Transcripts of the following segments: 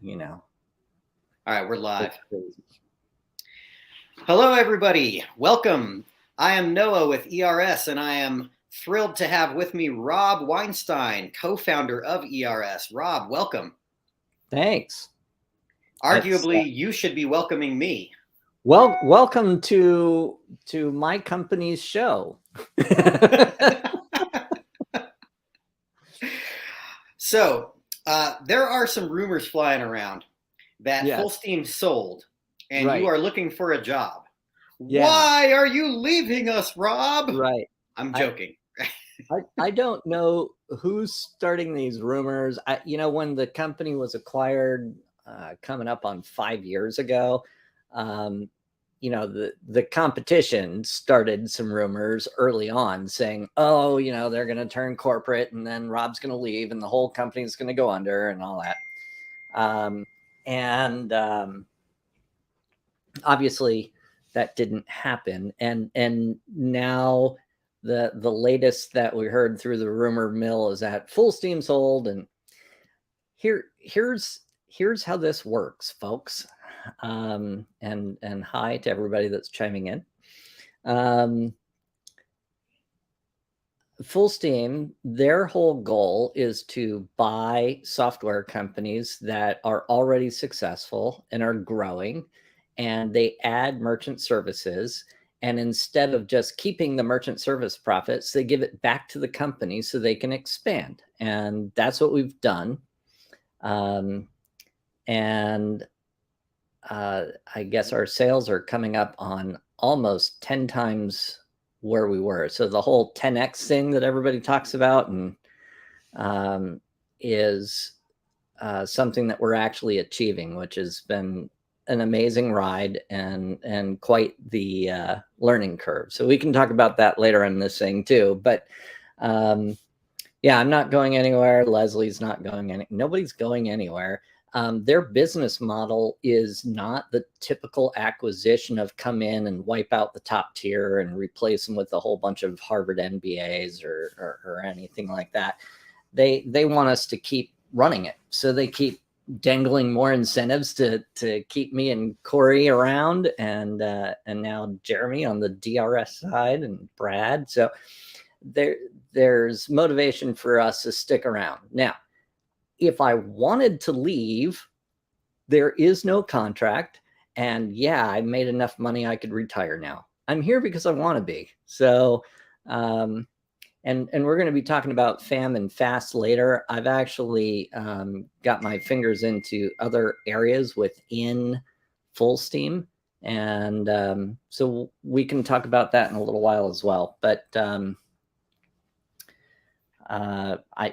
you know. All right, we're live. It's crazy. Hello, everybody. Welcome. I am Noah with ERS, and I am thrilled to have with me Rob Weinstein, co-founder of ERS. Rob, welcome. Thanks. Arguably, you should be welcoming me. Well, welcome to my company's show. So, there are some rumors flying around that Yes. Full Steam sold, and Right. you are looking for a job. Yeah. Why are you leaving us, Rob? Right. I'm joking. I don't know who's starting these rumors. When the company was acquired, coming up on 5 years ago, the competition started some rumors early on saying, oh, they're going to turn corporate and then Rob's going to leave and the whole company's going to go under and all that. And obviously that didn't happen. And now the latest that we heard through the rumor mill is that Full Steam sold. And here's how this works, folks. And hi to everybody that's chiming in. Full Steam, their whole goal is to buy software companies that are already successful and are growing, and they add merchant services. And instead of just keeping the merchant service profits, they give it back to the company so they can expand. And that's what we've done. And I guess our sales are coming up on almost 10 times where we were. So the whole 10x thing that everybody talks about and is something that we're actually achieving, which has been an amazing ride and quite the learning curve. So we can talk about that later in this thing too. But yeah, I'm not going anywhere. Leslie's not going nobody's going anywhere. Their business model is not the typical acquisition of come in and wipe out the top tier and replace them with a whole bunch of Harvard MBAs or anything like that. They want us to keep running it. So they keep dangling more incentives to keep me and Corey around and now Jeremy on the DRS side and Brad. So there's motivation for us to stick around. Now, if I wanted to leave, there is no contract. And yeah, I made enough money I could retire now. I'm here because I want to be. So, and we're going to be talking about FAM and FAST later. I've actually got my fingers into other areas within Full Steam. And so we can talk about that in a little while as well. But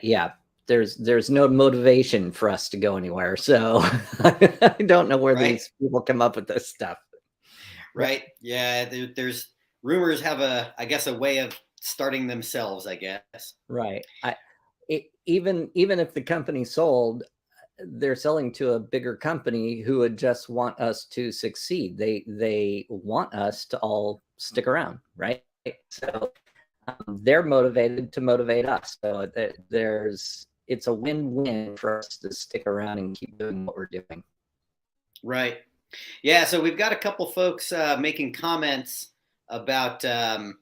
yeah, there's no motivation for us to go anywhere. So I don't know where these people come up with this stuff. Right. Yeah. There's rumors have I guess a way of starting themselves, I guess. Right. Even if the company sold, they're selling to a bigger company who would just want us to succeed. They want us to all stick around. Right. So they're motivated to motivate us. So it's a win-win for us to stick around and keep doing what we're doing. Right. Yeah. So we've got a couple folks making comments about the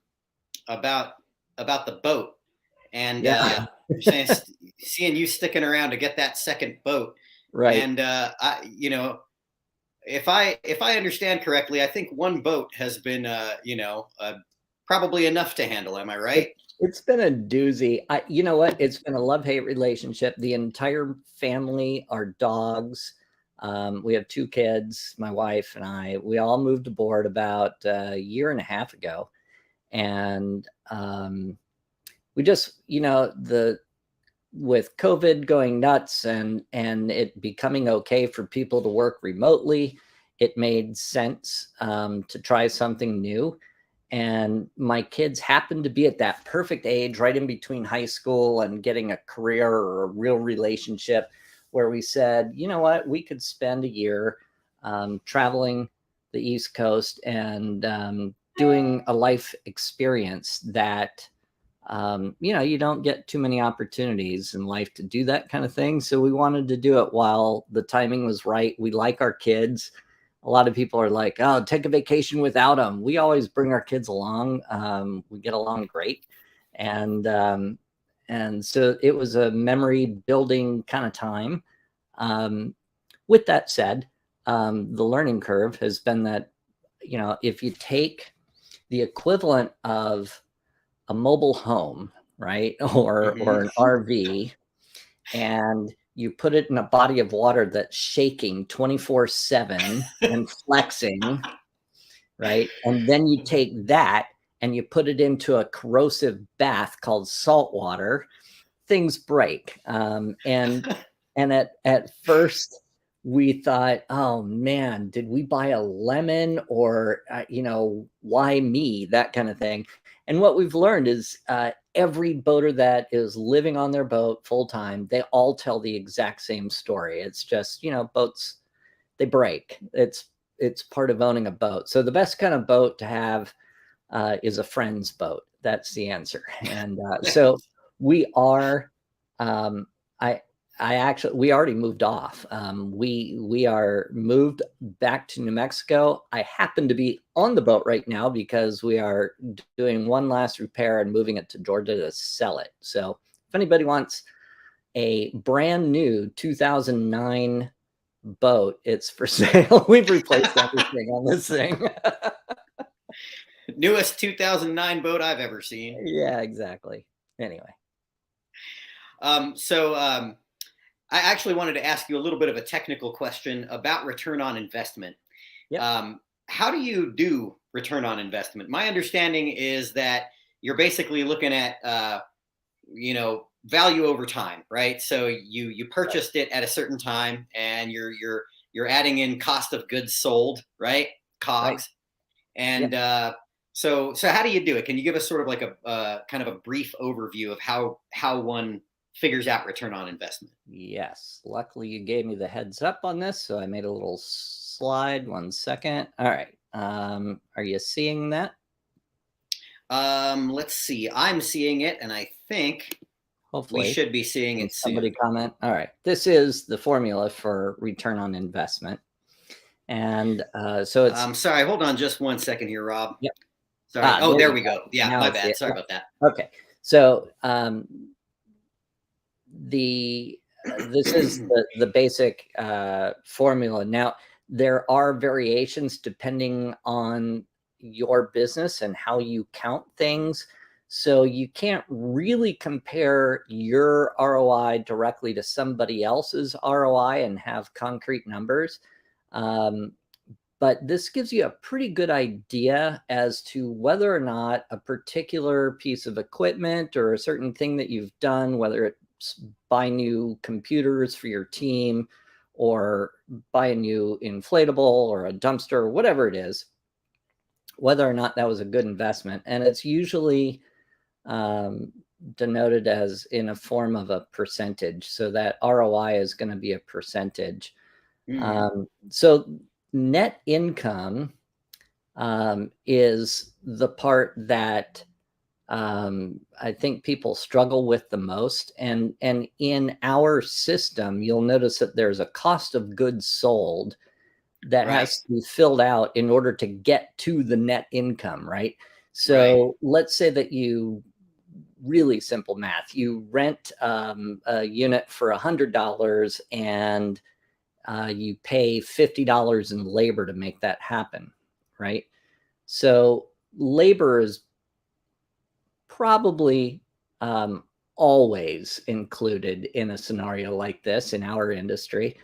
boat, and yeah. saying, seeing you sticking around to get that second boat. Right. And if I understand correctly, I think one boat has been probably enough to handle. Am I right? It's been a doozy. You know what? It's been a love-hate relationship. The entire family, our dogs. We have 2 kids, my wife and I. We all moved aboard about a year and a half ago. And we just, with COVID going nuts and it becoming okay for people to work remotely, it made sense to try something new. And my kids happened to be at that perfect age, right in between high school and getting a career or a real relationship, where we said, you know what, we could spend a year traveling the East Coast and doing a life experience that you don't get too many opportunities in life to do that kind of thing. So we wanted to do it while the timing was right. We like our kids. A lot of people are like, oh, take a vacation without them. We always bring our kids along. We get along great. And so it was a memory building kind of time. With that said, the learning curve has been that, if you take the equivalent of a mobile home, right, or an RV, and you put it in a body of water that's shaking 24/7 and flexing, right, and then you take that and you put it into a corrosive bath called salt water, things break. And at first we thought, oh man, did we buy a lemon, or why me, that kind of thing. And what we've learned is every boater that is living on their boat full time, they all tell the exact same story. It's just, boats, they break. It's part of owning a boat. So the best kind of boat to have is a friend's boat. That's the answer. And so we are, we already moved off. We are moved back to New Mexico. I happen to be on the boat right now because we are doing one last repair and moving it to Georgia to sell it. So if anybody wants a brand new 2009 boat, it's for sale. We've replaced everything on this thing. Newest 2009 boat I've ever seen. Yeah, exactly. Anyway. I actually wanted to ask you a little bit of a technical question about return on investment. Yep. How do you do return on investment? My understanding is that you're basically looking at, value over time, right? So you purchased it at a certain time, and you're adding in cost of goods sold, right? COGS. Right. And so how do you do it? Can you give us sort of like a kind of a brief overview of how one figures out return on investment? Yes. Luckily, you gave me the heads up on this, so I made a little slide. 1 second. All right. Are you seeing that? Let's see. I'm seeing it, and I think hopefully we should be seeing it soon. Somebody comment. All right. This is the formula for return on investment. And so it's... I'm sorry. Hold on just 1 second here, Rob. Yep. Sorry. There we go. Yeah, now my bad. Sorry about that. Okay. So this is the basic formula. Now, there are variations depending on your business and how you count things. So you can't really compare your ROI directly to somebody else's ROI and have concrete numbers. But this gives you a pretty good idea as to whether or not a particular piece of equipment or a certain thing that you've done, whether it's buy new computers for your team or buy a new inflatable or a dumpster or whatever it is, whether or not that was a good investment. And it's usually denoted as in a form of a percentage. So that ROI is going to be a percentage. So net income is the part that I think people struggle with the most. And in our system, you'll notice that there's a cost of goods sold that has to be filled out in order to get to the net income, right? So let's say that you, really simple math, you rent a unit for $100 and you pay $50 in labor to make that happen, right? So labor is probably always included in a scenario like this in our industry.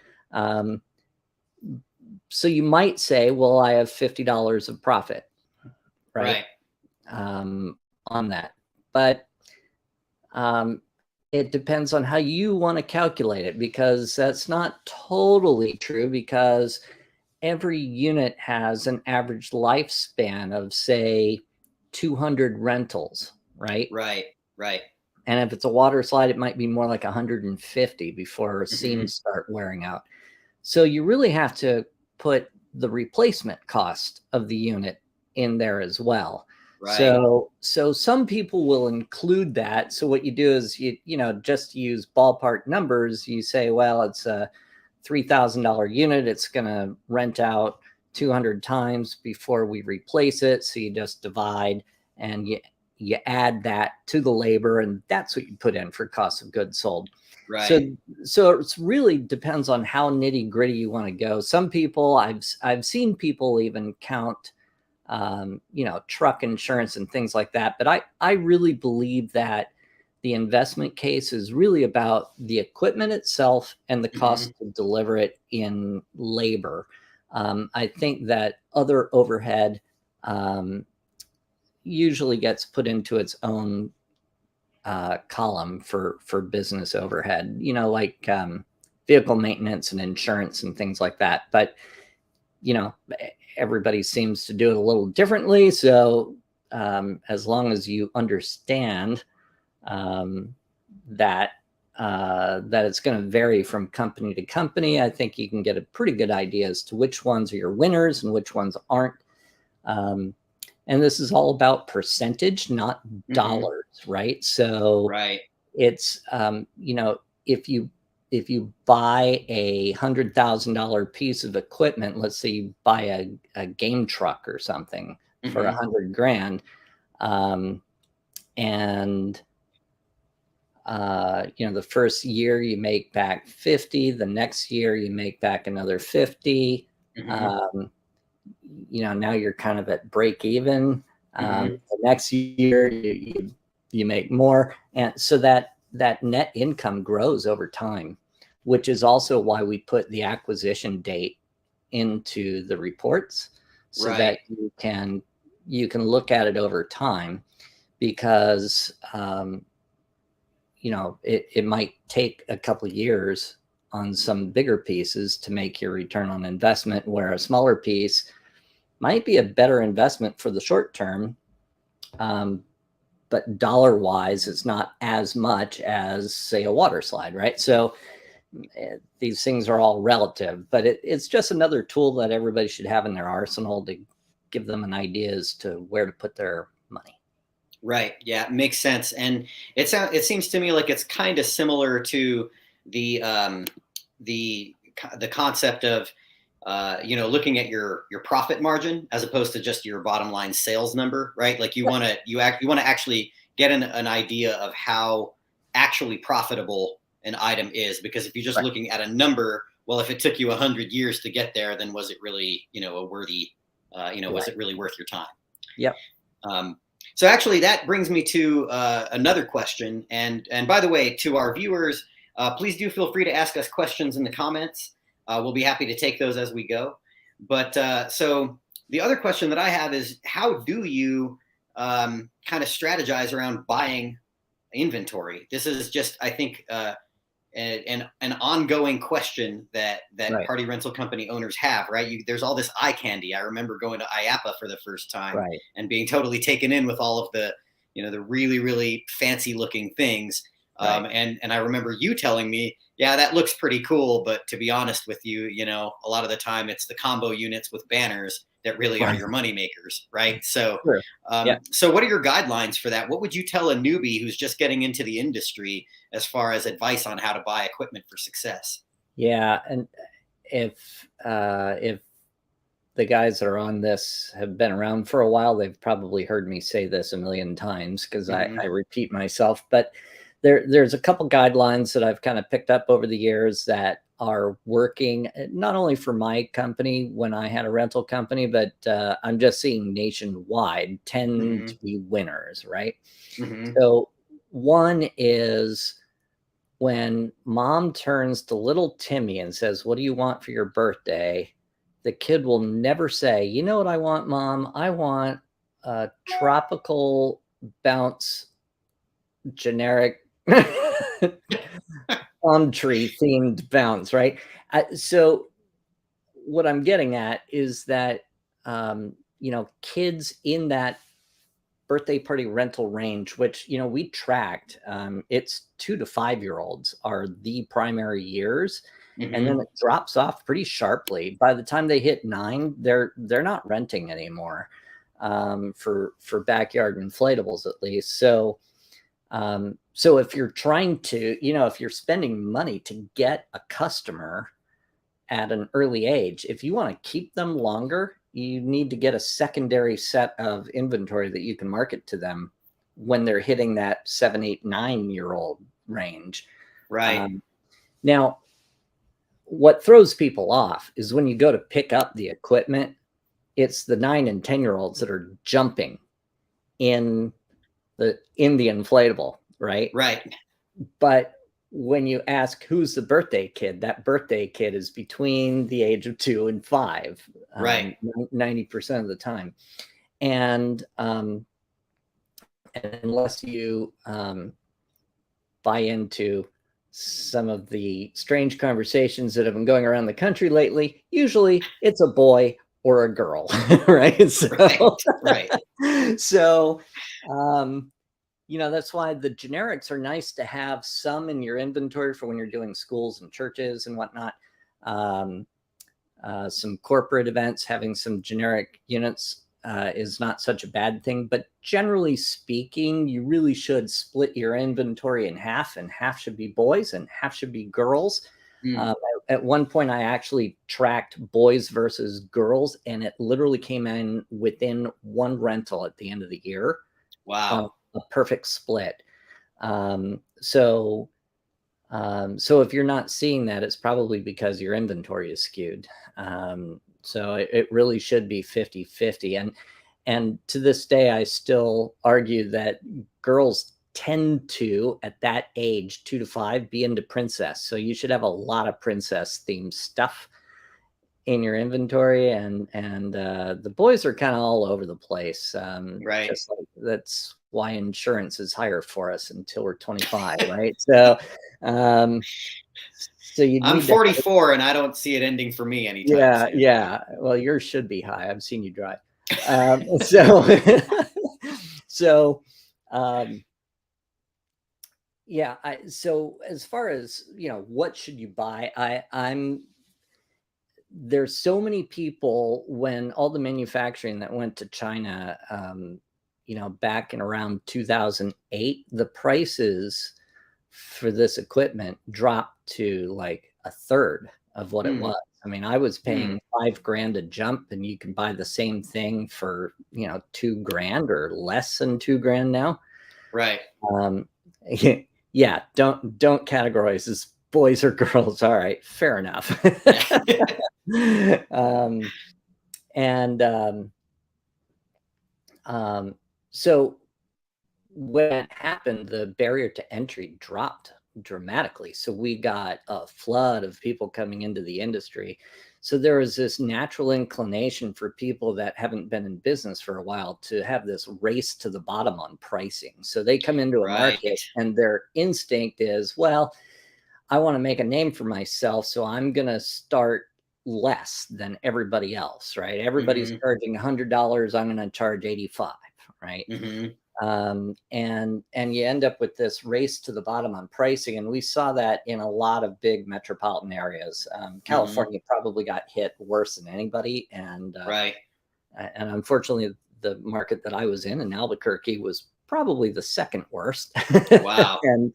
So you might say, well, I have $50 of profit, right? On that. But it depends on how you want to calculate it, because that's not totally true, because every unit has an average lifespan of, say, 200 rentals, right? Right. And if it's a water slide, it might be more like 150 before seams start wearing out. So you really have to put the replacement cost of the unit in there as well. Right. So some people will include that. So what you do is just use ballpark numbers. You say, well, it's a $3,000 unit. It's going to rent out 200 times before we replace it. So you just divide and you add that to the labor, and that's what you put in for cost of goods sold. Right. So it really depends on how nitty gritty you want to go. Some people, I've seen people even count truck insurance and things like that. But I really believe that the investment case is really about the equipment itself and the cost to deliver it in labor. I think that other overhead usually gets put into its own column for business overhead, like vehicle maintenance and insurance and things like that. But everybody seems to do it a little differently. So as long as you understand that it's going to vary from company to company, I think you can get a pretty good idea as to which ones are your winners and which ones aren't. And this is all about percentage, not dollars, right? So right. it's if you buy $100,000 piece of equipment, let's say you buy a game truck or something for $100,000, and the first year you make back 50, the next year you make back another 50. Now you're kind of at break even. The next year you make more, and so that net income grows over time, which is also why we put the acquisition date into the reports, so that you can look at it over time, because it might take a couple of years on some bigger pieces to make your return on investment, where a smaller piece might be a better investment for the short term, but dollar wise, it's not as much as, say, a water slide, right? So these things are all relative, but it's just another tool that everybody should have in their arsenal to give them an idea as to where to put their money. Right. Yeah, makes sense. And it seems to me like it's kind of similar to the concept of looking at your profit margin as opposed to just your bottom line sales number, right? Like you want to actually get an idea of how actually profitable an item is, because if you're just looking at a number, well, if it took you 100 years to get there, then was it really a worthy was it really worth your time? Yep. So actually, that brings me to another question. And by the way, to our viewers, please do feel free to ask us questions in the comments. We'll be happy to take those as we go. But so the other question that I have is, how do you kind of strategize around buying inventory? This is just, I think, an ongoing question that party rental company owners have, right? There's all this eye candy. I remember going to IAPA for the first time and being totally taken in with all of the, the really, really fancy looking things. And I remember you telling me, yeah, that looks pretty cool, but to be honest with you, a lot of the time it's the combo units with banners that really are your money makers, right? So, so what are your guidelines for that? What would you tell a newbie who's just getting into the industry as far as advice on how to buy equipment for success? Yeah, and if the guys that are on this have been around for a while, they've probably heard me say this a million times, because I repeat myself. But there's a couple guidelines that I've kind of picked up over the years that are working, not only for my company when I had a rental company, but I'm just seeing nationwide tend to be winners, right? So one is, when mom turns to little Timmy and says, "What do you want for your birthday?" the kid will never say, "You know what I want, Mom? I want a tropical bounce generic palm tree themed bounce," right? So what I'm getting at is that kids in that birthday party rental range, which we tracked, it's 2 to 5 year olds are the primary years, and then it drops off pretty sharply. By the time they hit 9, they're not renting anymore. for backyard inflatables, at least. So so if you're trying to, if you're spending money to get a customer at an early age, if you want to keep them longer, you need to get a secondary set of inventory that you can market to them when they're hitting that 7, 8, 9-year-old range. Right. Now, what throws people off is when you go to pick up the equipment, it's the 9 and 10-year-olds that are jumping in the inflatable, right? Right. But when you ask who's the birthday kid, that birthday kid is between the age of 2 and 5, right, 90% of the time. And unless you buy into some of the strange conversations that have been going around the country lately, usually it's a boy or a girl, right? So, right. So, that's why the generics are nice to have some in your inventory for when you're doing schools and churches and whatnot. Some corporate events, having some generic units is not such a bad thing. But generally speaking, you really should split your inventory in half, and half should be boys and half should be girls. At one point, I actually tracked boys versus girls, and it literally came in within one rental at the end of the year. Wow. A perfect split. So if you're not seeing that, it's probably because your inventory is skewed. So it really should be 50-50. And to this day, I still argue that girls tend to, at that age, 2 to 5, be into princess. So you should have a lot of princess themed stuff in your inventory, and the boys are kind of all over the place. Right. Just like that's why insurance is higher for us until we're 25, right? So you need I'm 44 and I don't see it ending for me anytime soon. Yeah. Well, yours should be high. I've seen you drive. Yeah. So as far as, what should you buy? There's so many people, when all the manufacturing that went to China, back in around 2008, the prices for this equipment dropped to like a third of what it was. I mean, I was paying $5,000 a jump, and you can buy the same thing for, $2,000 or less than $2,000 now. Right. Yeah. Don't categorize as boys or girls. All right. Fair enough. So when it happened, the barrier to entry dropped dramatically. So we got a flood of people coming into the industry. So there was this natural inclination for people that haven't been in business for a while to have this race to the bottom on pricing. So they come into a market, and their instinct is, well, I want to make a name for myself, so I'm going to start less than everybody else, right? Everybody's charging $100. I'm going to charge $85, right? And you end up with this race to the bottom on pricing. And we saw that in a lot of big metropolitan areas. California probably got hit worse than anybody. And unfortunately, the market that I was in Albuquerque, was probably the second worst. Wow. And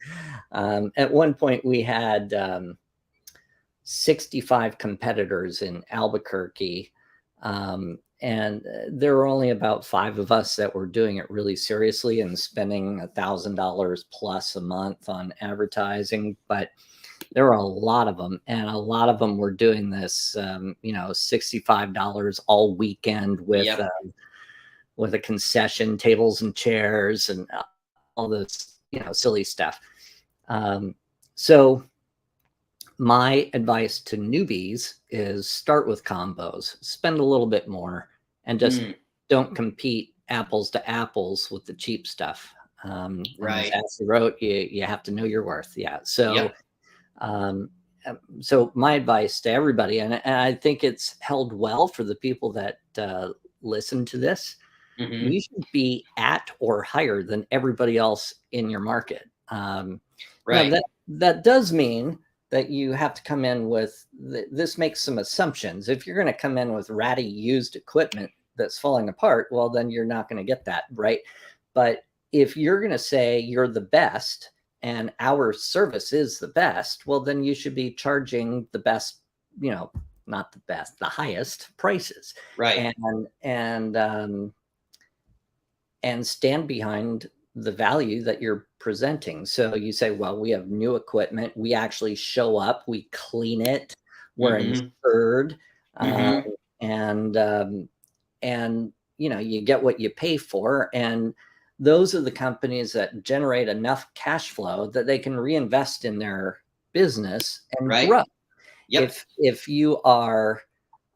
at one point we had 65 competitors in Albuquerque. And there were only about 5 of us that were doing it really seriously and spending $1,000 plus a month on advertising. But there were a lot of them, and a lot of them were doing this, $65 all weekend with a concession, tables and chairs, and all this, silly stuff. So my advice to newbies is start with combos, spend a little bit more, and just don't compete apples to apples with the cheap stuff. Right. As Ashley wrote, you have to know your worth. Yeah. So, so my advice to everybody, and I think it's held well for the people that listen to this, you should be at or higher than everybody else in your market. Right. Now that does mean that you have to come in with, this makes some assumptions. If you're going to come in with ratty used equipment, that's falling apart, well, then you're not going to get that, right? But if you're going to say you're the best and our service is the best, well, then you should be charging the best, not the best, the highest prices, Right. And stand behind the value that you're presenting. So you say, well, we have new equipment. We actually show up, we clean it, we're insured, and you get what you pay for. And those are the companies that generate enough cash flow that they can reinvest in their business and grow. Yep. If you are,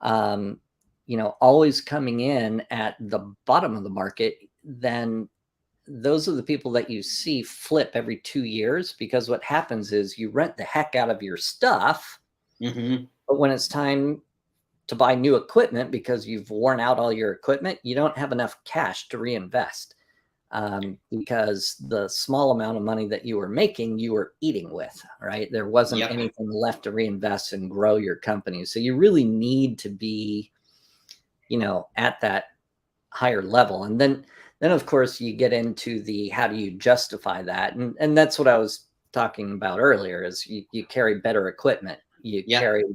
always coming in at the bottom of the market, then those are the people that you see flip every 2 years, because what happens is you rent the heck out of your stuff, but when it's time to buy new equipment because you've worn out all your equipment, you don't have enough cash to reinvest, because the small amount of money that you were making, you were eating with, right? There wasn't anything left to reinvest and grow your company. So you really need to be, at that higher level. And then of course you get into the, how do you justify that? And that's what I was talking about earlier, is you carry better equipment. You carry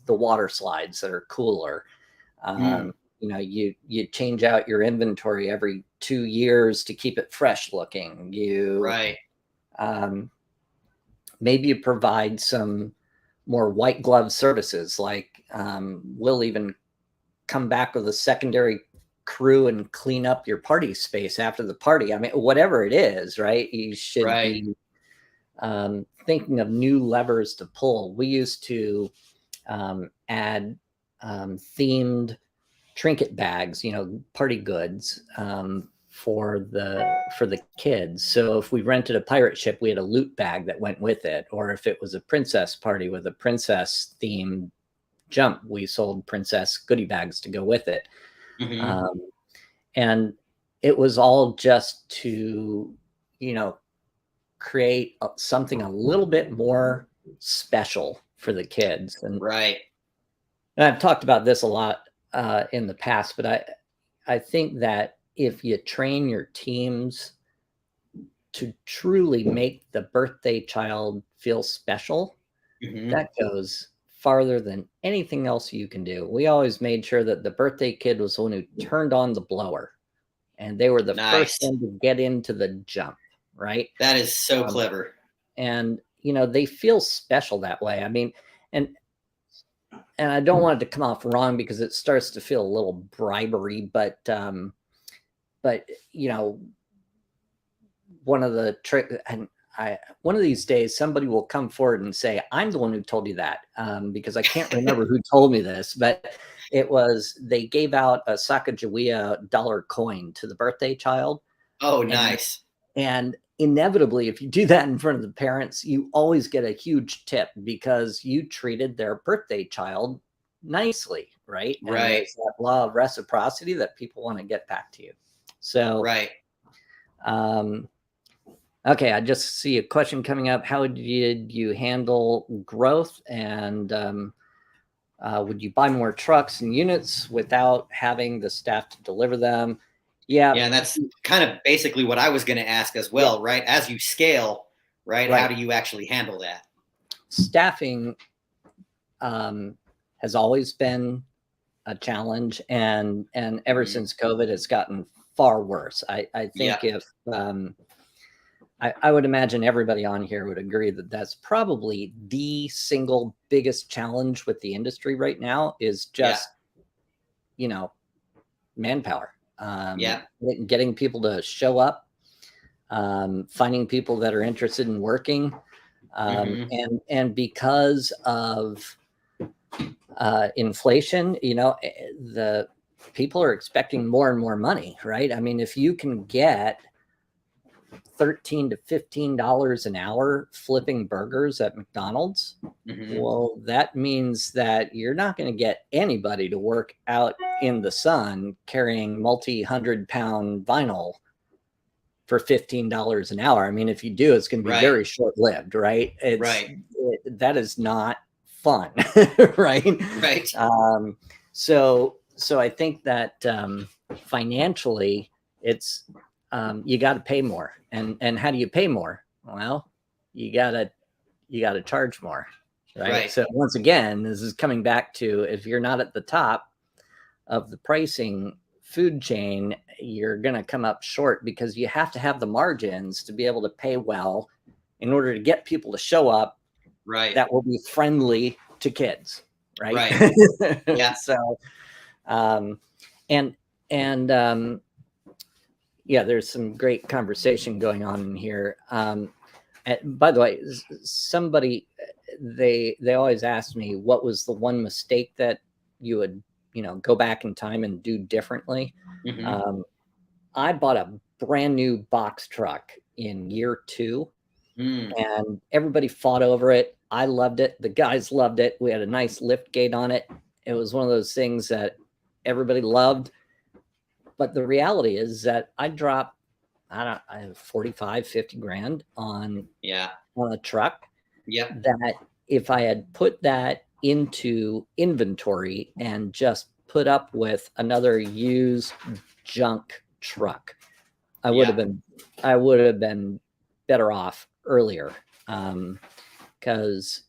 the water slides that are cooler. You change out your inventory every 2 years to keep it fresh looking. Maybe you provide some more white glove services, like we'll even come back with a secondary crew and clean up your party space after the party. I mean, whatever it is, right? You should be thinking of new levers to pull. We used to add themed trinket bags, party goods, for the kids. So if we rented a pirate ship, we had a loot bag that went with it. Or if it was a princess party with a princess themed jump, we sold princess goodie bags to go with it. And it was all just to, create something a little bit more special for the kids. And I've talked about this a lot in the past, but I think that if you train your teams to truly make the birthday child feel special, that goes farther than anything else you can do. We always made sure that the birthday kid was the one who turned on the blower, and they were the first one to get into the jump, right? That is so clever. And, they feel special that way. I mean, and I don't want it to come off wrong, because it starts to feel a little bribery, but one of the one of these days, somebody will come forward and say, I'm the one who told you that, because I can't remember who told me this, but they gave out a Sacagawea dollar coin to the birthday child. Oh, nice. And inevitably, if you do that in front of the parents, you always get a huge tip, because you treated their birthday child nicely, right? And there's that law of reciprocity that people want to get back to you. So, okay, I just see a question coming up. How did you handle growth? And would you buy more trucks and units without having the staff to deliver them? Yeah, and that's kind of basically what I was going to ask as well, right? As you scale, right? How do you actually handle that? Staffing has always been a challenge, and ever since COVID, it's gotten far worse. I think if I would imagine everybody on here would agree that that's probably the single biggest challenge with the industry right now, is just manpower. Getting people to show up, finding people that are interested in working, and because of inflation, the people are expecting more and more money, right? I mean, if you can get $13 to $15 an hour flipping burgers at McDonald's, well, that means that you're not going to get anybody to work out in the sun carrying multi-100-pound vinyl for $15 an hour. I mean, if you do, it's going to be very short-lived, right? That is not fun, right? Right. So so I think that financially, it's you got to pay more, and how do you pay more? Well, you gotta charge more, right? So once again, this is coming back to, if you're not at the top of the pricing food chain, you're going to come up short, because you have to have the margins to be able to pay well in order to get people to show up, right, that will be friendly to kids, right? Yeah. So and yeah, there's some great conversation going on in here. By the way, somebody, they always ask me, what was the one mistake that you would, go back in time and do differently? I bought a brand new box truck in year 2, and everybody fought over it. I loved it. The guys loved it. We had a nice lift gate on it. It was one of those things that everybody loved. But the reality is that I dropped, I have 45, 50 grand on a truck. That if I had put that into inventory and just put up with another used junk truck, I would have been better off earlier. Because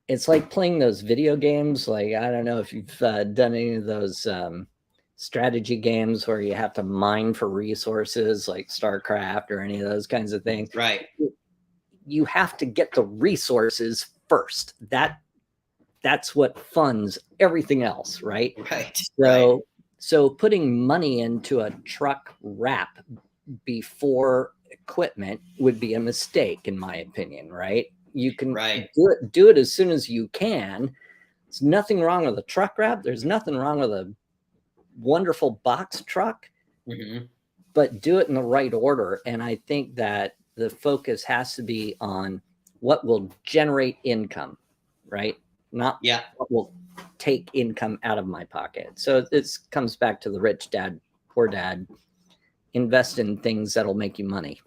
it's like playing those video games. Like, I don't know if you've done any of those strategy games where you have to mine for resources, like StarCraft or any of those kinds of things. Right. You have to get the resources first. That's what funds everything else, right? Right. So putting money into a truck wrap before equipment would be a mistake, in my opinion, right? You can do it as soon as you can. There's nothing wrong with a truck wrap. There's nothing wrong with a wonderful box truck, but do it in the right order. And I think that the focus has to be on what will generate income, right? Not what will take income out of my pocket. So this comes back to the rich dad, poor dad. Invest in things that'll make you money.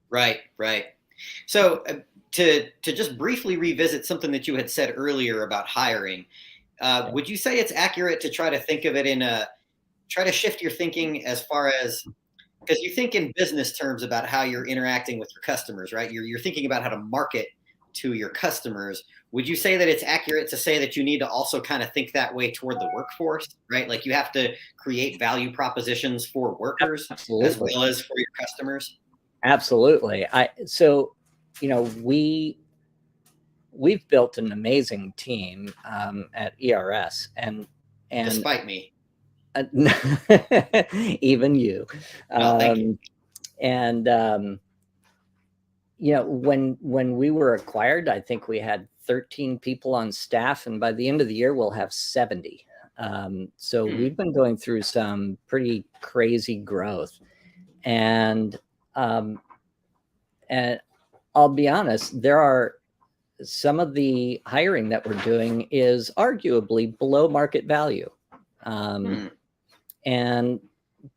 Right. So to just briefly revisit something that you had said earlier about hiring, would you say it's accurate to try to think of it try to shift your thinking as far as, because you think in business terms about how you're interacting with your customers, right? You're thinking about how to market to your customers. Would you say that it's accurate to say that you need to also kind of think that way toward the workforce, right? Like you have to create value propositions for workers as well as for your customers? Absolutely. We've built an amazing team at ERS, and despite me, even you. Thank you. And when we were acquired, I think we had 13 people on staff, and by the end of the year, we'll have 70. So we've been going through some pretty crazy growth, and I'll be honest, there are some of the hiring that we're doing is arguably below market value.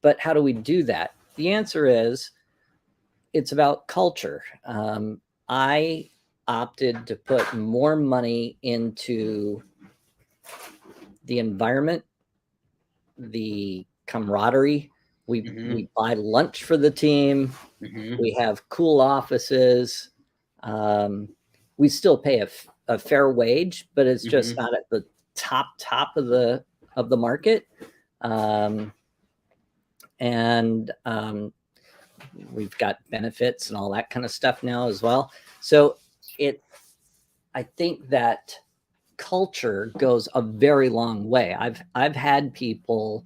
But how do we do that? The answer is, it's about culture. I opted to put more money into the environment, the camaraderie. We buy lunch for the team. We have cool offices. We still pay a fair wage, but it's just not at the top of the market. We've got benefits and all that kind of stuff now as well. So I think that culture goes a very long way. I've had people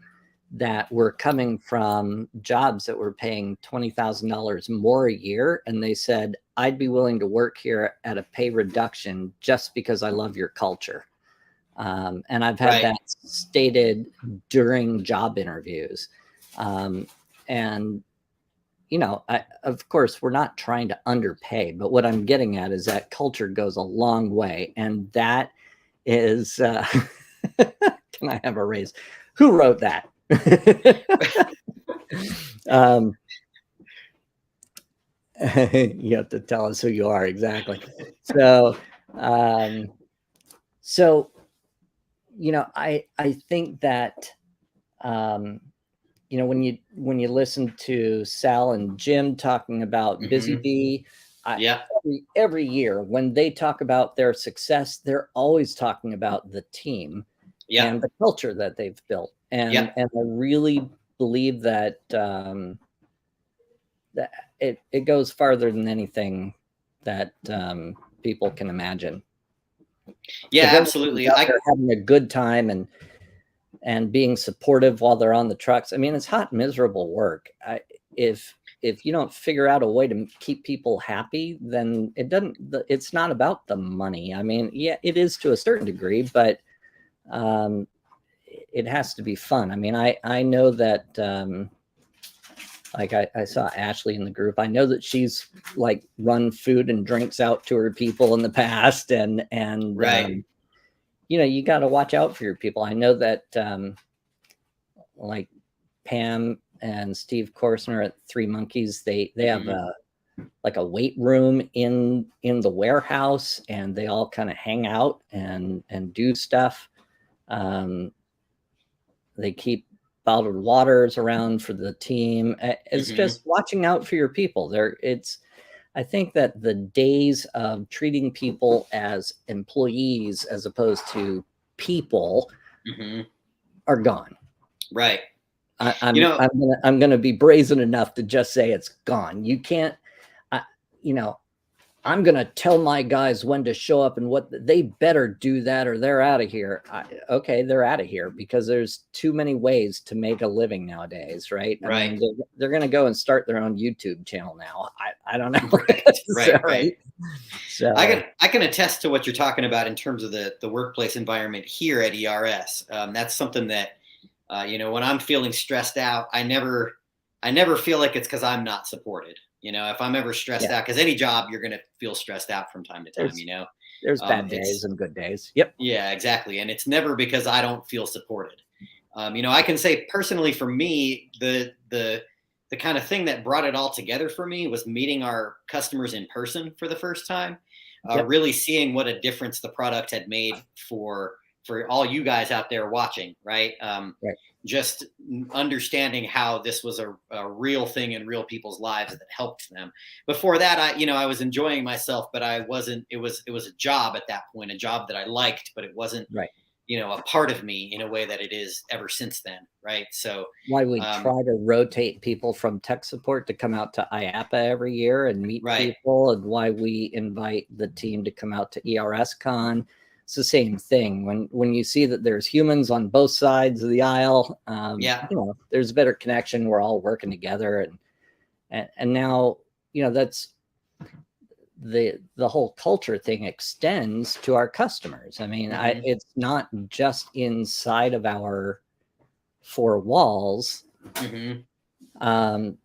that were coming from jobs that were paying $20,000 more a year, and they said, I'd be willing to work here at a pay reduction just because I love your culture. And I've had that stated during job interviews. And of course, we're not trying to underpay, but what I'm getting at is that culture goes a long way. And that is, can I have a raise? Who wrote that? You have to tell us who you are exactly. So I think that, when you listen to Sal and Jim talking about Busy Bee, Yeah. every year when they talk about their success, they're always talking about the team and the culture that they've built. And I really believe that that it goes farther than anything that people can imagine. Yeah, absolutely. Out there having a good time and being supportive while they're on the trucks. I mean, it's hot, miserable work. If you don't figure out a way to keep people happy, then it's not about the money. I mean, yeah, it is to a certain degree, but it has to be fun. I mean, I know that, like I saw Ashley in the group. I know that she's like run food and drinks out to her people in the past, and right. You got to watch out for your people. I know that like Pam and Steve Korsner at Three Monkeys, they have a weight room in the warehouse, and they all kind of hang out and do stuff. They keep bottled waters around for the team. It's just watching out for your people. I think that the days of treating people as employees as opposed to people are gone. Right. I'm gonna be brazen enough to just say it's gone. You can't, I'm gonna tell my guys when to show up and what they better do that or they're out of here. Okay, they're out of here because there's too many ways to make a living nowadays, right? Right. I mean, they're gonna go and start their own YouTube channel now. I don't know. Right. So I can attest to what you're talking about in terms of the workplace environment here at ERS. That's something that when I'm feeling stressed out, I never feel like it's because I'm not supported. If I'm ever stressed out, because any job you're going to feel stressed out from time to time. There's bad days and good days. Yep. Yeah, exactly. And it's never because I don't feel supported. I can say personally for me, the kind of thing that brought it all together for me was meeting our customers in person for the first time, really seeing what a difference the product had made for all you guys out there watching, right? Just understanding how this was a real thing in real people's lives that helped them. Before that, I was enjoying myself, but I wasn't. It was a job at that point, a job that I liked, but it wasn't a part of me in a way that it is ever since then, right? So why we try to rotate people from tech support to come out to IAPA every year and meet people, and why we invite the team to come out to ERS Con. It's the same thing. When you see that there's humans on both sides of the aisle, there's a better connection. We're all working together, and now that's the whole culture thing extends to our customers. I mean, it's not just inside of our four walls. One of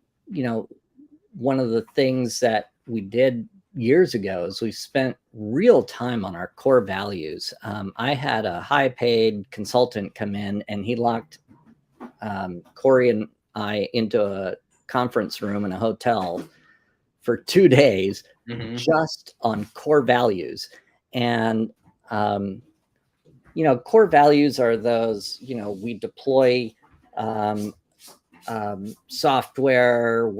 the things that we did years ago is we spent real time on our core values. I had a high paid consultant come in, and he locked Corey and I into a conference room in a hotel for 2 days just on core values. And core values are those, we deploy software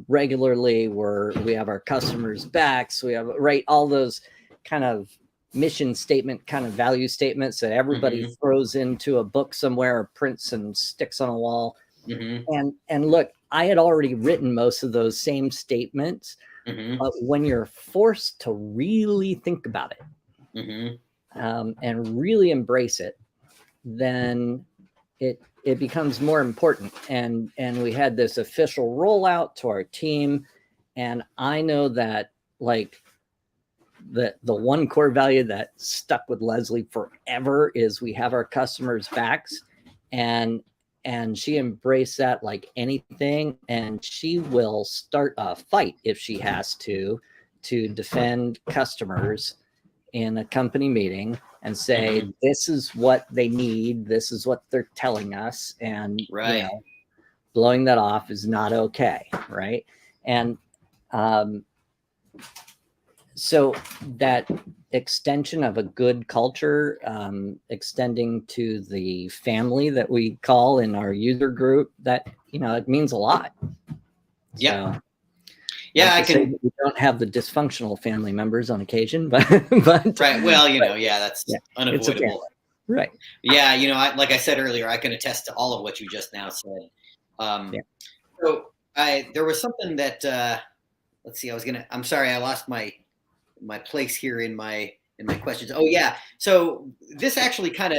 regularly, we have our customers' backs, we have all those kind of mission statement kind of value statements that everybody throws into a book somewhere or prints and sticks on a wall. And look, I had already written most of those same statements, but when you're forced to really think about it and really embrace it, then it becomes more important. And we had this official rollout to our team. And I know that like the one core value that stuck with Leslie forever is we have our customers' backs, and she embraced that like anything. And she will start a fight if she has to defend customers in a company meeting and say, this is what they need, this is what they're telling us, and blowing that off is not okay, right? And so that extension of a good culture, extending to the family that we call in our user group, that, it means a lot. Yeah. So, yeah, I can say that we don't have the dysfunctional family members on occasion, but right. Well, that's unavoidable. Right. Yeah, like I said earlier, I can attest to all of what you just now said. So there was something that let's see. I'm sorry, I lost my place here in my questions. Oh yeah. So this actually kind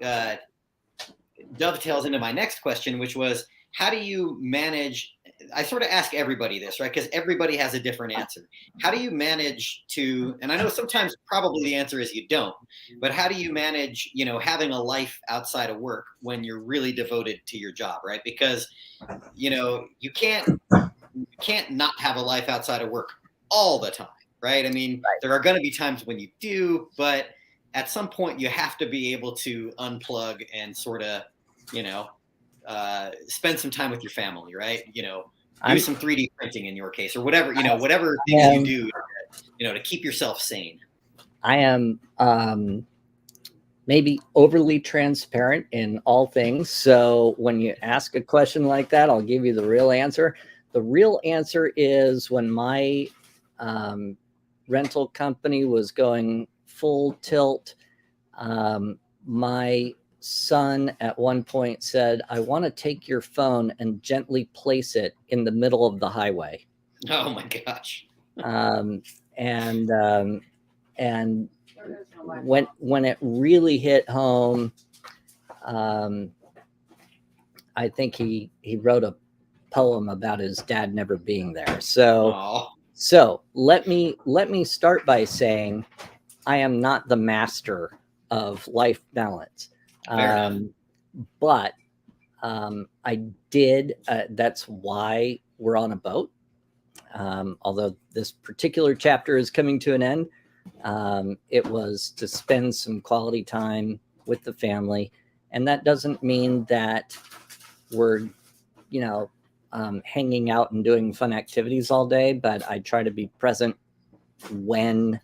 of dovetails into my next question, which was, how do you manage? I sort of ask everybody this, right? Because everybody has a different answer. How do you manage to, and I know sometimes probably the answer is you don't, but how do you manage, having a life outside of work when you're really devoted to your job, right? Because, you can't not have a life outside of work all the time, right? I mean, there are going to be times when you do, but at some point you have to be able to unplug and sort of, spend some time with your family, right? Do some 3D printing in your case, or whatever, whatever things you do, to keep yourself sane. I am maybe overly transparent in all things. So when you ask a question like that, I'll give you the real answer. The real answer is, when my rental company was going full tilt, my son at one point said, "I want to take your phone and gently place it in the middle of the highway." Oh my gosh. And when it really hit home, I think he wrote a poem about his dad never being there. So let me start by saying, I am not the master of life balance. But I did. That's why we're on a boat. Although this particular chapter is coming to an end, it was to spend some quality time with the family. And that doesn't mean that we're, hanging out and doing fun activities all day, but I try to be present when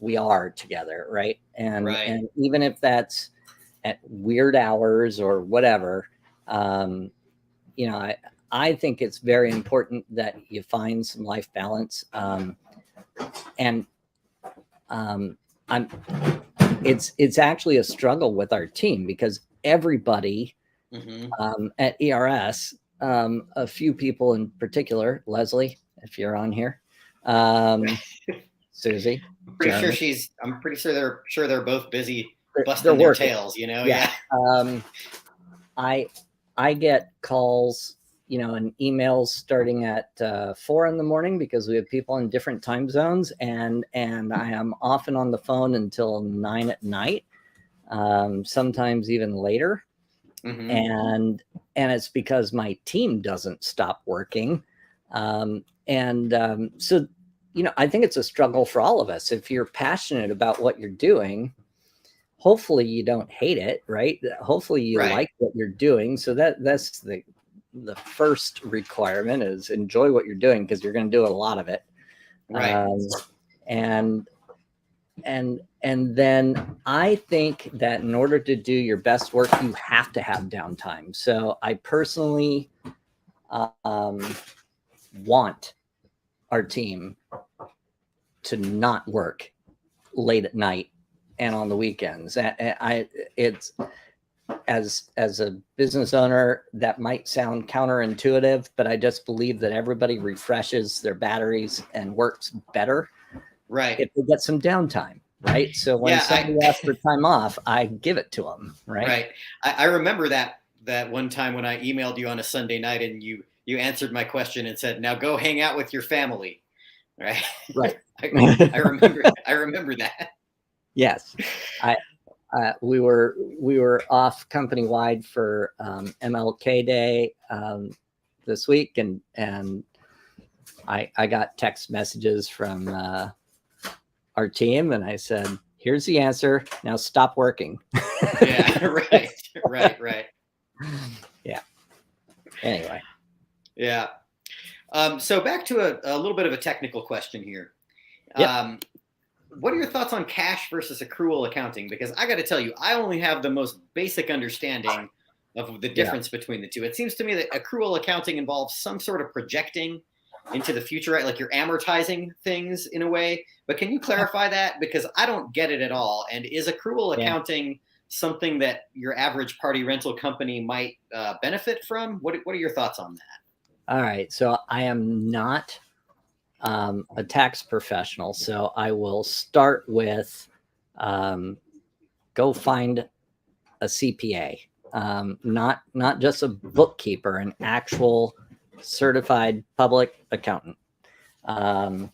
we are together, right? And even if that's at weird hours or whatever, I think it's very important that you find some life balance. It's actually a struggle with our team, because everybody at ERS, a few people in particular, Leslie, if you're on here, Susie, I'm pretty sure they're both busy busting their tails, Yeah. I get calls, and emails starting at 4 a.m. because we have people in different time zones, and I am often on the phone until 9 p.m, sometimes even later. And it's because my team doesn't stop working. So, I think it's a struggle for all of us. If you're passionate about what you're doing, hopefully you don't hate it, right? Hopefully you like what you're doing. So that's the first requirement, is enjoy what you're doing, because you're going to do a lot of it. And then I think that in order to do your best work, you have to have downtime. So I personally want our team to not work late at night and on the weekends. It's as a business owner, that might sound counterintuitive, but I just believe that everybody refreshes their batteries and works better if they get some downtime, right? So when somebody asks for time off, I give it to them, right? I remember that one time when I emailed you on a Sunday night, and you answered my question and said, "Now go hang out with your family." Right. I remember that. Yes. We were off company wide for MLK Day this week, and I got text messages from our team, and I said, "Here's the answer. Now stop working." Yeah. Right. Yeah. Anyway. Yeah. So back to a little bit of a technical question here. what are your thoughts on cash versus accrual accounting? Because I got to tell you, I only have the most basic understanding of the difference between the two. It seems to me that accrual accounting involves some sort of projecting into the future, right? Like you're amortizing things in a way. But can you clarify that? Because I don't get it at all. And is accrual accounting something that your average party rental company might benefit from? What are your thoughts on that? All right. So I am not a tax professional. So I will start with go find a CPA, not just a bookkeeper, an actual certified public accountant. To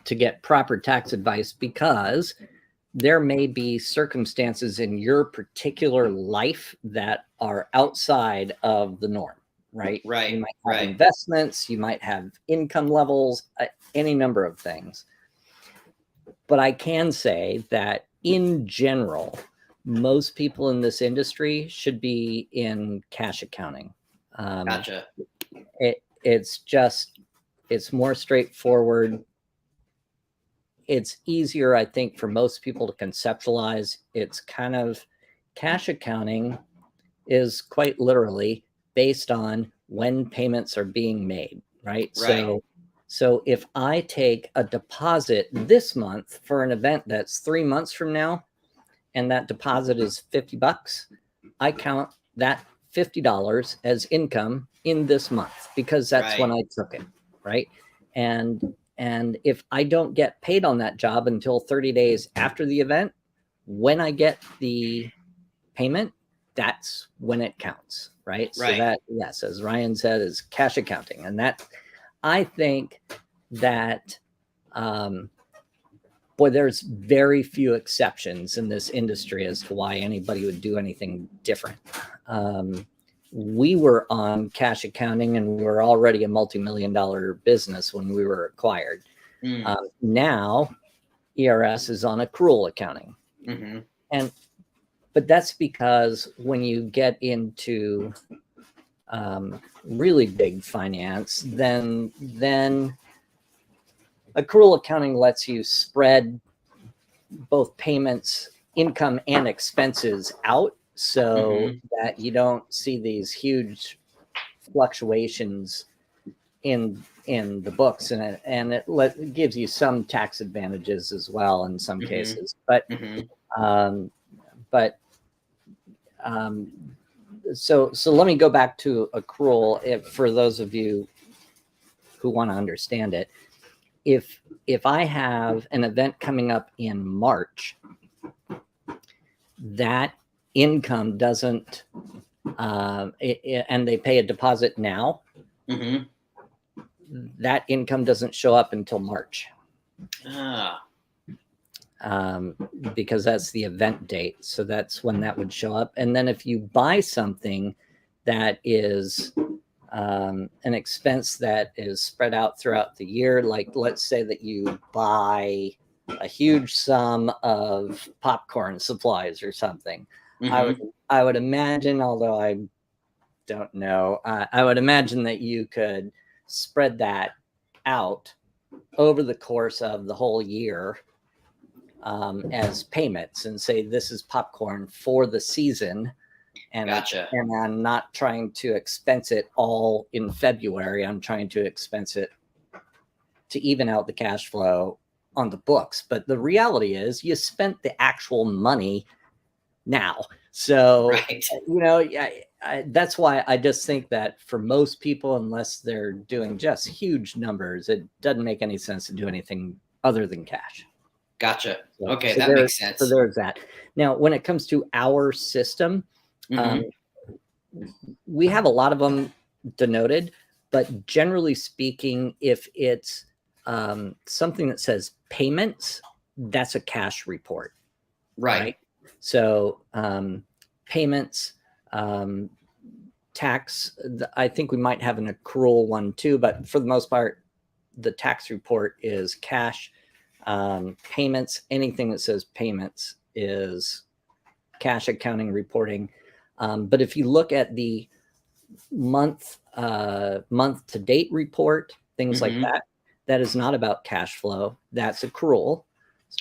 get proper tax advice, because there may be circumstances in your particular life that are outside of the norm, right? Right. You might have investments, you might have income levels, any number of things. But I can say that in general, most people in this industry should be in cash accounting. Gotcha. It's more straightforward. It's easier, I think, for most people to conceptualize. It's kind of, cash accounting is quite literally based on when payments are being made, right? So if I take a deposit this month for an event that's 3 months from now, and that deposit is $50, I count that $50 as income in this month because that's when I took it, right? And if I don't get paid on that job until 30 days after the event, when I get the payment, that's when it counts, right? So that, yes, as Ryan said, is cash accounting. And that, I think that, boy, there's very few exceptions in this industry as to why anybody would do anything different. We were on cash accounting and we were already a multi-million-dollar business when we were acquired. Now ERS is on accrual accounting. But that's because when you get into really big finance, then accrual accounting lets you spread both payments, income, and expenses out so that you don't see these huge fluctuations in the books, and it gives you some tax advantages as well in some cases. So let me go back to accrual for those of you who want to understand it. If I have an event coming up in March, that income doesn't, and they pay a deposit now, that income doesn't show up until March. Because that's the event date. So that's when that would show up. And then if you buy something that is an expense that is spread out throughout the year, like let's say that you buy a huge sum of popcorn supplies or something, I would imagine, although I don't know, I would imagine that you could spread that out over the course of the whole year as payments and say, this is popcorn for the season. And, and I'm not trying to expense it all in February. I'm trying to expense it to even out the cash flow on the books. But the reality is you spent the actual money now. So, that's why I just think that for most people, unless they're doing just huge numbers, it doesn't make any sense to do anything other than cash. Gotcha. So, okay, that makes sense. So there's that. Now, when it comes to our system, we have a lot of them denoted, but generally speaking, if it's something that says payments, that's a cash report. Right? So payments, tax, I think we might have an accrual one too, but for the most part, the tax report is cash. Payments, anything that says payments is cash accounting reporting. But if you look at the month to date report things like that. That is not about cash flow. That's accrual,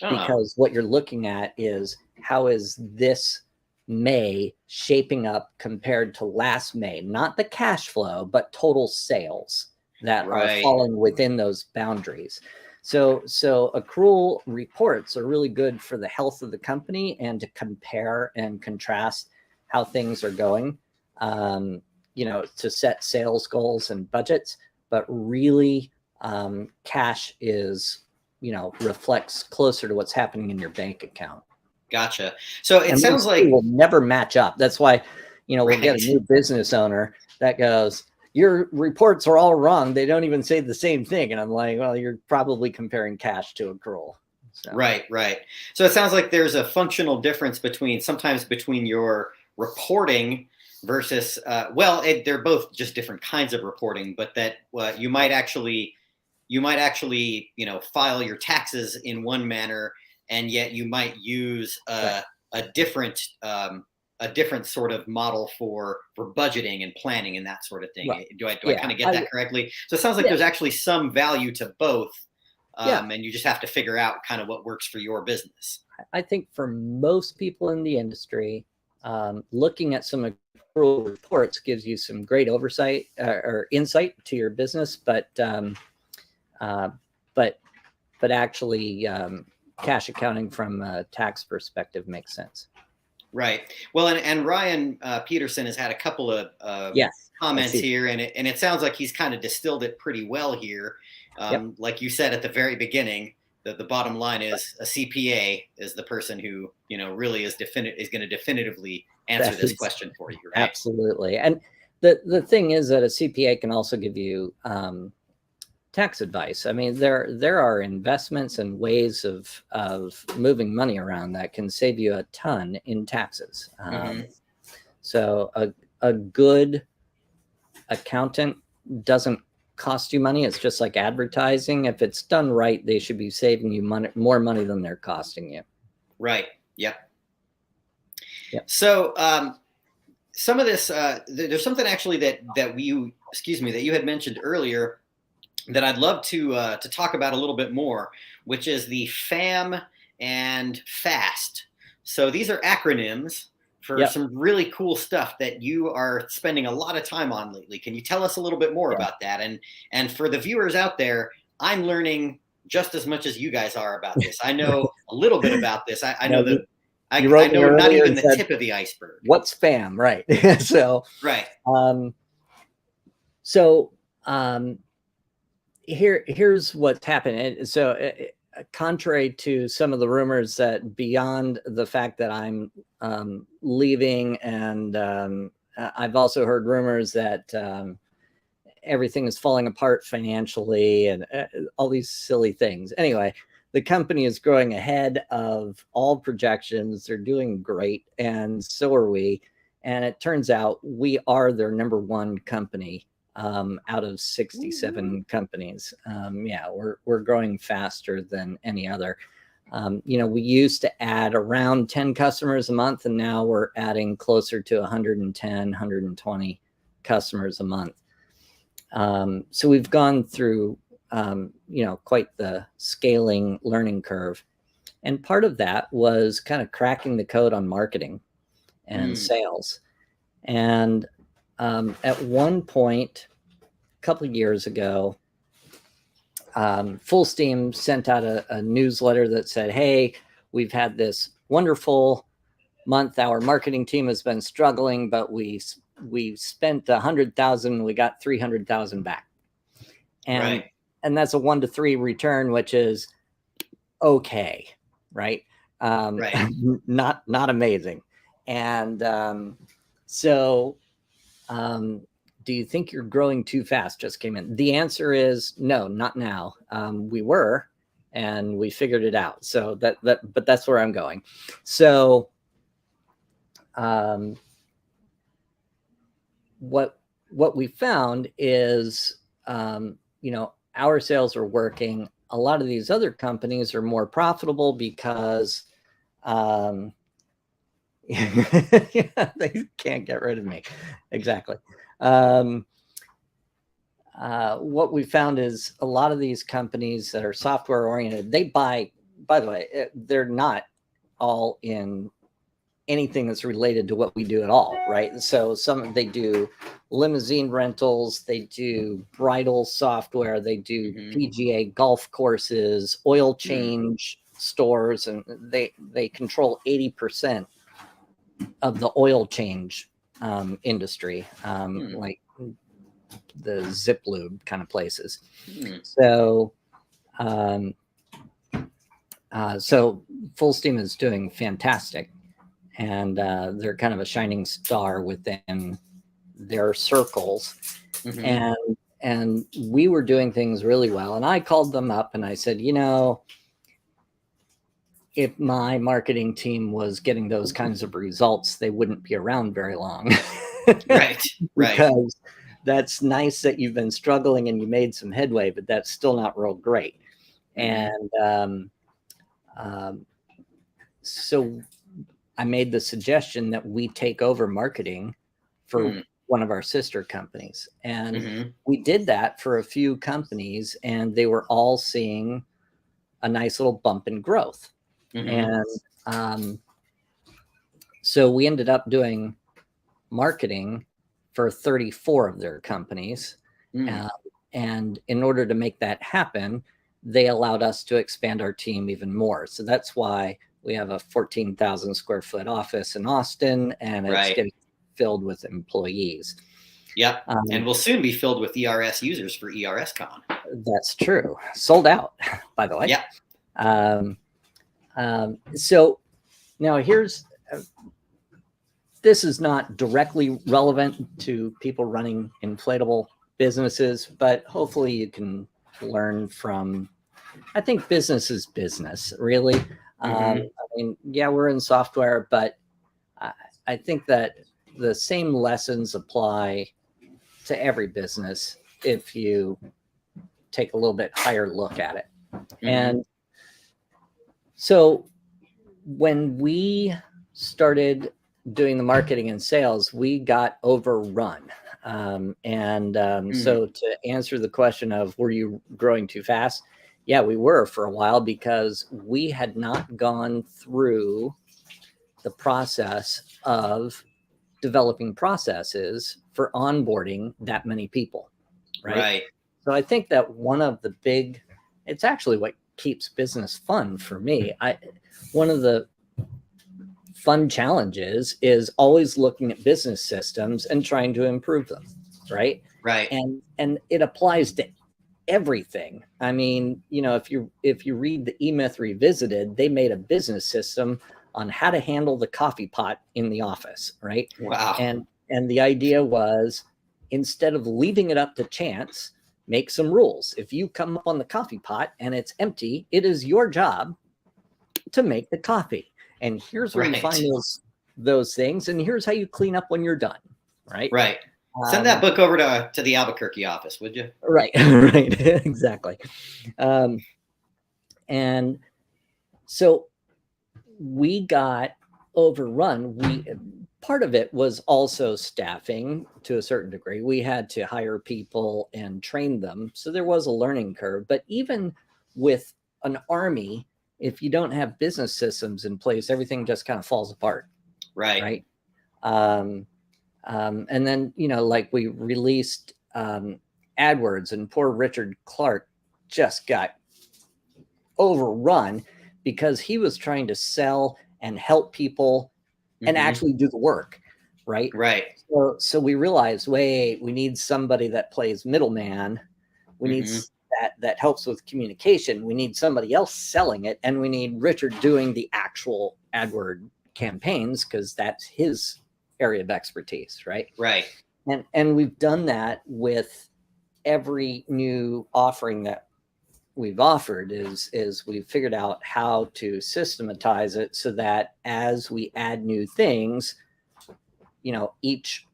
because what you're looking at is, how is this May shaping up compared to last May? Not the cash flow, but total sales that are falling within those boundaries. So accrual reports are really good for the health of the company and to compare and contrast how things are going, to set sales goals and budgets. But really, cash is, reflects closer to what's happening in your bank account. Gotcha. So it sounds like will never match up. That's why, we'll get a new business owner that goes, your reports are all wrong. They don't even say the same thing. And I'm like, well, you're probably comparing cash to accrual. So. Right. So it sounds like there's a functional difference sometimes between your reporting versus, they're both just different kinds of reporting, but that you might actually, file your taxes in one manner, and yet you might use a different sort of model for budgeting and planning and that sort of thing. Right. Do I kind of get that correctly? So it sounds like there's actually some value to both, and you just have to figure out kind of what works for your business. I think for most people in the industry, looking at some accrual reports gives you some great oversight or insight to your business, but actually, cash accounting from a tax perspective makes sense. Right. Well, and Ryan Peterson has had a couple of comments here, and it sounds like he's kind of distilled it pretty well here. Like you said at the very beginning, the bottom line is a CPA is the person who really is going to definitively answer this question for you. Right? Absolutely. And the thing is that a CPA can also give you tax advice. I mean, there are investments and ways of moving money around that can save you a ton in taxes. So a good accountant doesn't cost you money. It's just like advertising. If it's done right, they should be saving you more money than they're costing you. Right. Yep. So some of this, there's something actually that you had mentioned earlier that I'd love to talk about a little bit more, which is the FAM and FAST. So these are acronyms for some really cool stuff that you are spending a lot of time on lately. Can you tell us a little bit more about that? And for the viewers out there, I'm learning just as much as you guys are about this. I know a little bit about this. I know that I know not even the tip of the iceberg. What's FAM, right? So right. Here's what's happening. So contrary to some of the rumors that beyond the fact that I'm leaving, and I've also heard rumors that everything is falling apart financially and all these silly things. Anyway, the company is growing ahead of all projections. They're doing great, and so are we. And it turns out we are their number one company out of 67 companies. We're growing faster than any other. We used to add around 10 customers a month, and now we're adding closer to 110, 120 customers a month. So we've gone through, quite the scaling learning curve. And part of that was kind of cracking the code on marketing and sales. And at one point, a couple of years ago, Full Steam sent out a newsletter that said, hey, we've had this wonderful month. Our marketing team has been struggling, but we spent $100,000, we got $300,000 back. And that's a 1 to 3 return, which is okay, right? Not amazing. And do you think you're growing too fast? Just came in. The answer is no, not now. We were, and we figured it out. So but that's where I'm going. So what we found is, our sales are working. A lot of these other companies are more profitable because they can't get rid of me. Exactly. what we found is a lot of these companies that are software oriented, they buy, by the way, they're not all in anything that's related to what we do at all, right? So they do limousine rentals, they do bridal software, they do PGA golf courses, oil change stores, and they control 80% of the oil change industry, like the zip lube kind of places. So so Full Steam is doing fantastic, and they're kind of a shining star within their circles. And we were doing things really well, and I called them up and I said, if my marketing team was getting those kinds of results, they wouldn't be around very long. Right. Because that's nice that you've been struggling and you made some headway, but that's still not real great. And so I made the suggestion that we take over marketing for one of our sister companies. And we did that for a few companies, and they were all seeing a nice little bump in growth. And so we ended up doing marketing for 34 of their companies. And in order to make that happen, they allowed us to expand our team even more. So that's why we have a 14,000 square foot office in Austin, and it's getting filled with employees. Yep. And will soon be filled with ERS users for ERS Con. That's true. Sold out, by the way. Yeah. So now this is not directly relevant to people running inflatable businesses, but hopefully you can learn from, I think business is business, really. I mean, yeah, we're in software, but I think that the same lessons apply to every business if you take a little bit higher look at it. And so when we started doing the marketing and sales, we got overrun. So to answer the question of, were you growing too fast? Yeah, we were for a while, because we had not gone through the process of developing processes for onboarding that many people. Right. So I think that it's actually what keeps business fun for me. One of the fun challenges is always looking at business systems and trying to improve them. Right. And it applies to everything. I mean, if you read the E-Myth Revisited, they made a business system on how to handle the coffee pot in the office. Right. Wow. And the idea was, instead of leaving it up to chance, make some rules. If you come up on the coffee pot and it's empty, it is your job to make the coffee. And here's where you find those things. And here's how you clean up when you're done. Right. Send that book over to the Albuquerque office, would you? Right. Exactly. And so we got overrun. Part of it was also staffing to a certain degree. We had to hire people and train them. So there was a learning curve. But even with an army, if you don't have business systems in place, everything just kind of falls apart. Right. And then, like we released AdWords, and poor Richard Clark just got overrun because he was trying to sell and help people and actually do the work. Right. So we realized, wait, we need somebody that plays middleman. We need that helps with communication. We need somebody else selling it, and we need Richard doing the actual AdWord campaigns, because that's his area of expertise. Right. And we've done that with every new offering that we've offered. Is we've figured out how to systematize it so that as we add new things, each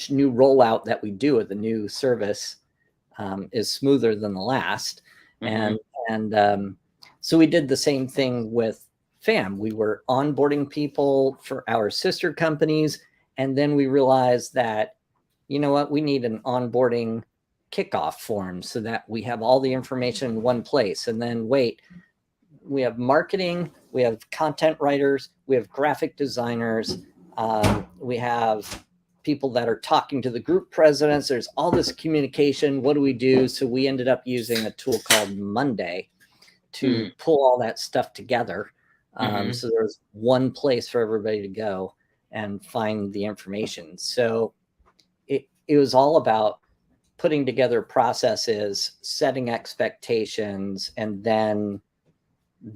new rollout that we do with a new service is smoother than the last. And so we did the same thing with FAM. We were onboarding people for our sister companies, and then we realized that, we need an onboarding kickoff forms so that we have all the information in one place. And then wait, we have marketing, we have content writers, we have graphic designers, we have people that are talking to the group presidents. There's all this communication. What do we do? So we ended up using a tool called Monday to pull all that stuff together. So there's one place for everybody to go and find the information. So it was all about putting together processes, setting expectations, and then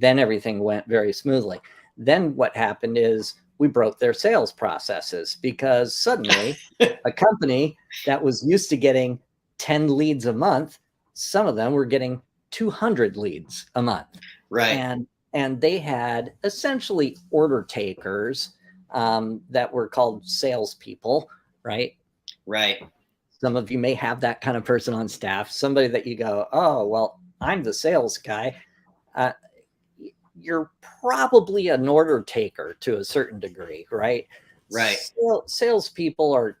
everything went very smoothly. Then what happened is we broke their sales processes, because suddenly a company that was used to getting 10 leads a month, some of them were getting 200 leads a month. Right. And they had essentially order takers that were called salespeople, right? Right. Some of you may have that kind of person on staff, somebody that you go, oh, well, I'm the sales guy. You're probably an order taker to a certain degree, right? Right. Salespeople are,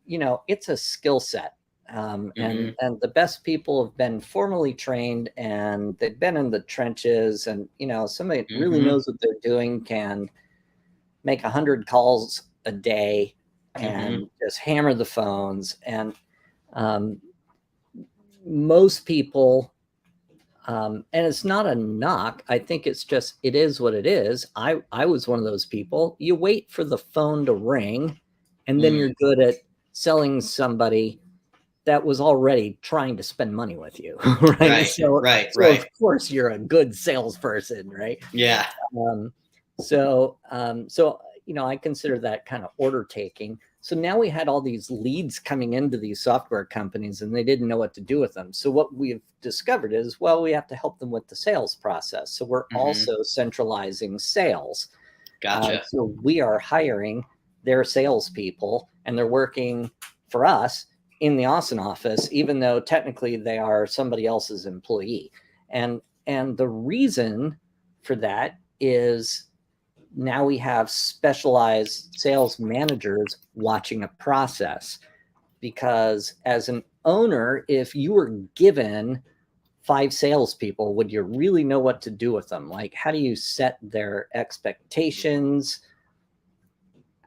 it's a skill set. And the best people have been formally trained, and they've been in the trenches, and, somebody that really knows what they're doing can make 100 calls a day and just hammer the phones. And most people, and it's not a knock, I think it's just, it is what it is. I was one of those people. You wait for the phone to ring, and then you're good at selling somebody that was already trying to spend money with you, right? So of course you're a good salesperson, right? Yeah. So I consider that kind of order taking. So now we had all these leads coming into these software companies, and they didn't know what to do with them. So what we've discovered is, well, we have to help them with the sales process. So we're also centralizing sales. Gotcha. So we are hiring their salespeople, and they're working for us in the Austin office, even though technically they are somebody else's employee. And the reason for that is now we have specialized sales managers watching a process, because as an owner, if you were given 5 salespeople, would you really know what to do with them? Like, how do you set their expectations?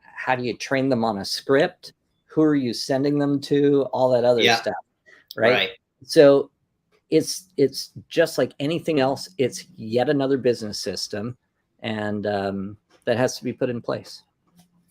How do you train them on a script? Who are you sending them to? All that other stuff, right? So it's just like anything else. It's yet another business system, and that has to be put in place.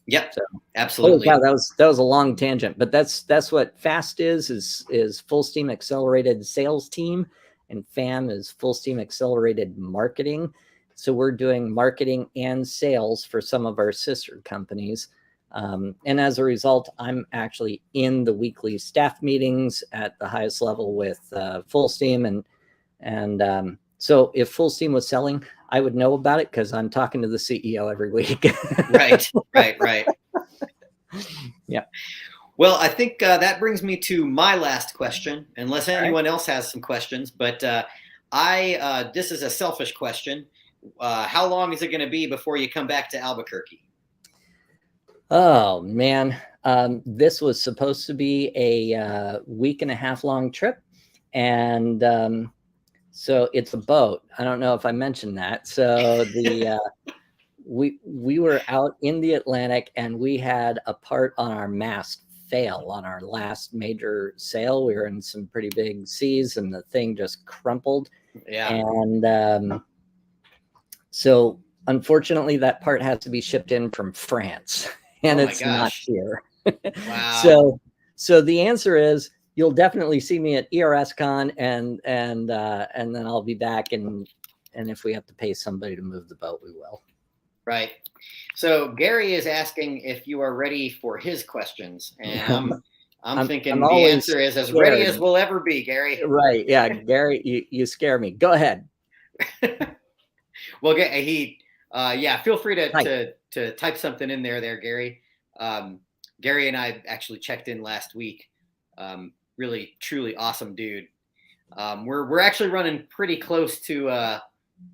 Yep. So, absolutely. Holy cow, that was a long tangent, but that's what FAST is full steam accelerated sales team, and FAM is full steam accelerated marketing. So we're doing marketing and sales for some of our sister companies. And as a result, I'm actually in the weekly staff meetings at the highest level with Full Steam. And so if Full Steam was selling, I would know about it, because I'm talking to the CEO every week. Right. Yeah. Well, I think that brings me to my last question, unless anyone else has some questions. But this is a selfish question. How long is it going to be before you come back to Albuquerque? Oh, man. This was supposed to be a week and a half long trip. And so it's a boat. I don't know if I mentioned that. So we were out in the Atlantic, and we had a part on our mast fail on our last major sail. We were in some pretty big seas, and the thing just crumpled. Yeah. And so unfortunately, that part has to be shipped in from France. And it's not here. Wow. So the answer is, you'll definitely see me at ERS Con, and then I'll be back, and if we have to pay somebody to move the boat, we will. Right. So Gary is asking if you are ready for his questions, and I'm thinking the answer is as ready as we'll ever be, Gary. Right. Yeah, Gary, you scare me. Go ahead. Well, feel free to type something in there, Gary. Gary and I actually checked in last week. Really, truly awesome dude. We're actually running pretty close to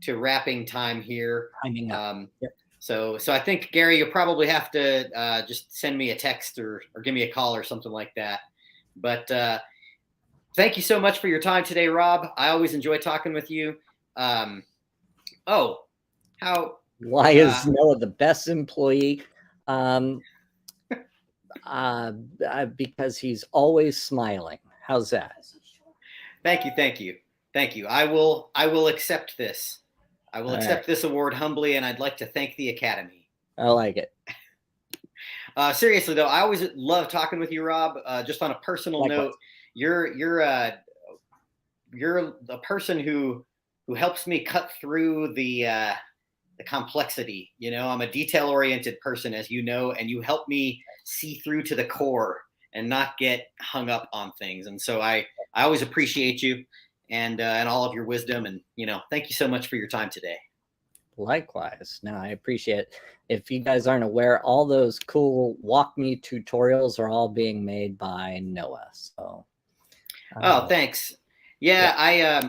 wrapping time here. Yep. So I think, Gary, you'll probably have to just send me a text or give me a call or something like that. But Thank you so much for your time today, Rob. I always enjoy talking with you. Oh, how? Why is Noah the best employee? Because he's always smiling. How's that? Thank you, thank you, thank you. I will accept this. I will accept this award humbly, and I'd like to thank the Academy. I like it. Seriously though, I always love talking with you, Rob. Just on a personal note, you're a person who helps me cut through the complexity. You know, I'm a detail oriented person, as you know, and you help me see through to the core and not get hung up on things. And so I always appreciate you and all of your wisdom. And, thank you so much for your time today. Likewise. No, I appreciate it. If you guys aren't aware, all those cool walk me tutorials are all being made by Noah. So. Oh, thanks. Yeah.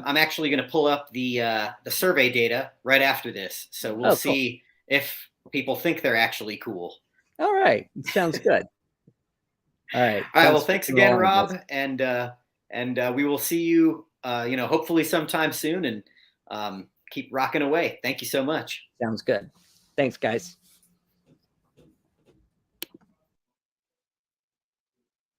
I'm actually going to pull up the survey data right after this. So we'll see if people think they're actually cool. All right. Sounds good. All right. All right. Well, thanks again, Rob. And we will see you, hopefully sometime soon, and keep rocking away. Thank you so much. Sounds good. Thanks, guys.